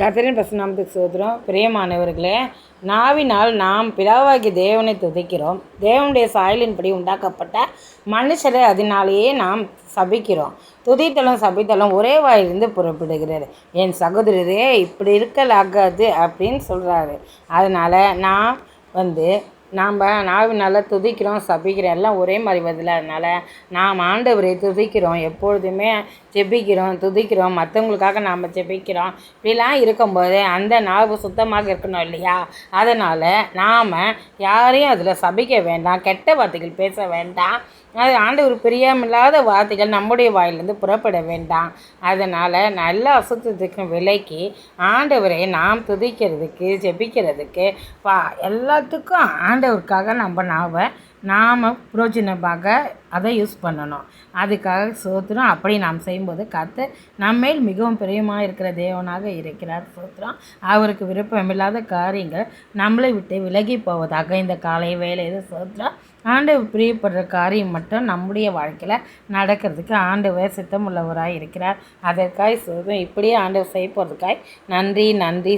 கர்த்தரின் பரிசுநாமத்துக்கு ஸ்தோத்திரம். பிரியமானவர்களே, நாவினால் நாம் பிதாவாகிய தேவனை துதிக்கிறோம். தேவனுடைய சாயலின்படி உண்டாக்கப்பட்ட மனுஷரை அதனாலேயே நாம் சபிக்கிறோம். துதித்தலும் சபித்தலும் ஒரே வாயிலிருந்து புறப்படுகிறது. என் சகோதரரே, இப்படி இருக்கலாகாது அப்படின்னு சொல்கிறாரு. அதனால் நாம் நாவினால் துதிக்கிறோம், சபிக்கிறோம், எல்லாம் ஒரே மாதிரி வருதில்ல. அதனால் நாம் ஆண்டவரை துதிக்கிறோம், எப்பொழுதுமே ஜெபிக்கிறோம், துதிக்கிறோம், மற்றவங்களுக்காக நாம் ஜெபிக்கிறோம். இப்படிலாம் இருக்கும்போது அந்த நாவு சுத்தமாக இருக்கணும் இல்லையா? அதனால் நாம் யாரையும் அதில் சபிக்க வேண்டாம், கெட்ட வார்த்தைகள் பேச வேண்டாம். அது ஆண்டவர் பிரியமில்லாத வார்த்தைகள் நம்முடைய வாயிலிருந்து புறப்பட வேண்டாம். அதனால் நல்ல அசுத்தத்துக்கும் விலைக்கு ஆண்டவரை நாம் துதிக்கிறதுக்கு ஜெபிக்கிறதுக்கு எல்லாத்துக்கும் ஆண்டவருக்காக நம்ம நாம் புரோஜனமாக அதை யூஸ் பண்ணணும். அதுக்காக சோத்திரம். அப்படி நாம் செய்யும்போது கர்த்தர் நம்மேல் மிகவும் பிரியமாக இருக்கிற தேவனாக இருக்கிறார். சோத்திரம். அவருக்கு விருப்பமில்லாத காரியங்கள் நம்மளை விட்டு விலகி போவதாக இந்த காலை வேளையில் சோத்திரம். ஆண்டவர் பிரியப்படுற காரியம் மட்டும் நம்முடைய வாழ்க்கையில் நடக்கிறதுக்கு ஆண்டவர் சித்தமுள்ளவராக இருக்கிறார். அதற்காக சோத்திரம். இப்படியே ஆண்டவர் செய்ய போகிறதுக்காய் நன்றி.